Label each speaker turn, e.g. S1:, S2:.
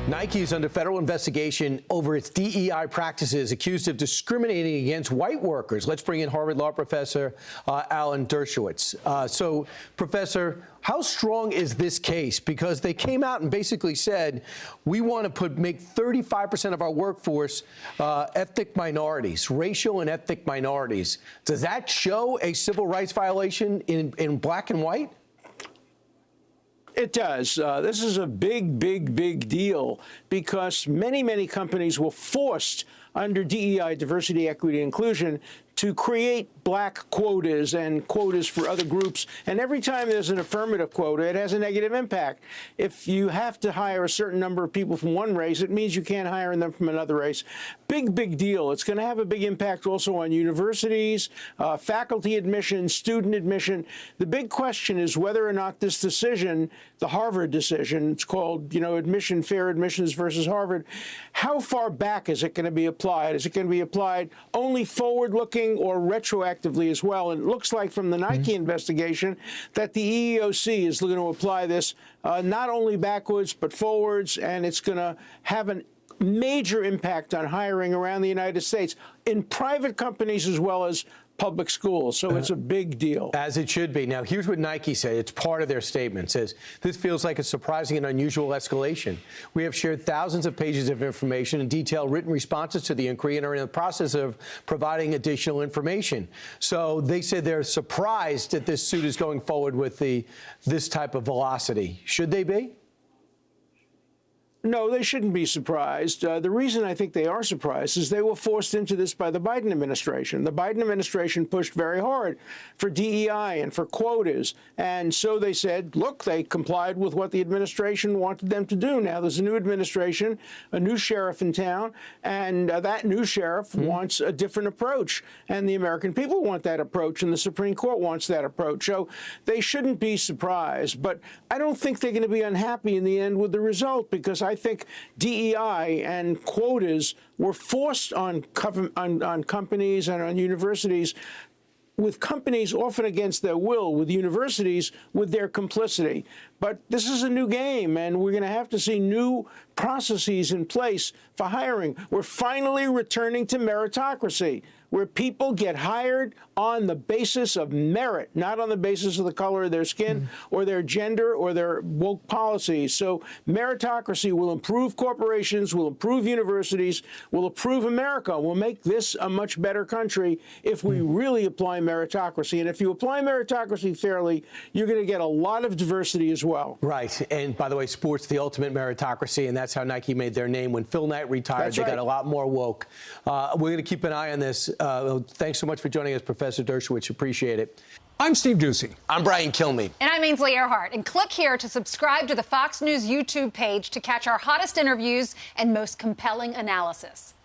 S1: Nike is under federal investigation over its DEI practices, accused of discriminating against white workers. Let's bring in Harvard Law professor Alan Dershowitz. So, Professor, how strong is this case? Because they came out and basically said, we want to make 35% of our workforce ethnic minorities, racial and ethnic minorities. Does that show a civil rights violation in black and white?
S2: It does. This is a big deal because many companies were forced under DEI, diversity, equity, inclusion, to create black quotas and quotas for other groups. And every time there's an affirmative quota, it has a negative impact. If you have to hire a certain number of people from one race, it means you can't hire them from another race. Big deal. It's going to have a big impact also on universities, faculty admission, student admission. The big question is whether or not this decision, the Harvard decision, it's called, admission, fair admissions versus Harvard, how far back is it going to be applied? Is it going to be applied only forward-looking or retroactively as well? And it looks like from the Nike investigation that the EEOC is going to apply this not only backwards but forwards, and it's going to have a major impact on hiring around the United States in private companies as well as public schools. So it's a big deal.
S1: As it should be. Now, here's what Nike said. It's part of their statement. It says, this feels like a surprising and unusual escalation. We have shared thousands of pages of information and detailed written responses to the inquiry and are in the process of providing additional information. So they said they're surprised that this suit is going forward with this type of velocity. Should they be?
S2: No, they shouldn't be surprised. The reason I think they are surprised is they were forced into this by the Biden administration. The Biden administration pushed very hard for DEI and for quotas. And so they said, look, they complied with what the administration wanted them to do. Now there's a new administration, a new sheriff in town, and that new sheriff wants a different approach. And the American people want that approach, and the Supreme Court wants that approach. So they shouldn't be surprised. But I don't think they're going to be unhappy in the end with the result, because I think DEI and quotas were forced on companies and on universities, with companies often against their will, with universities with their complicity. But this is a new game, and we're going to have to see new processes in place for hiring. We're finally returning to meritocracy, where people get hired on the basis of merit, not on the basis of the color of their skin or their gender or their woke policies. So meritocracy will improve corporations, will improve universities, will improve America, will make this a much better country if we really apply meritocracy. And if you apply meritocracy fairly, you're going to get a lot of diversity as well.
S1: Right. And by the way, sports, the ultimate meritocracy, and that's how Nike made their name. When Phil Knight retired, they got a lot more woke. We're going to keep an eye on this. Thanks so much for joining us, Professor Dershowitz. Appreciate it.
S3: I'm Steve Doocy.
S1: I'm Brian Kilmeade.
S4: And I'm Ainsley Earhart. And click here to subscribe to the Fox News YouTube page to catch our hottest interviews and most compelling analysis.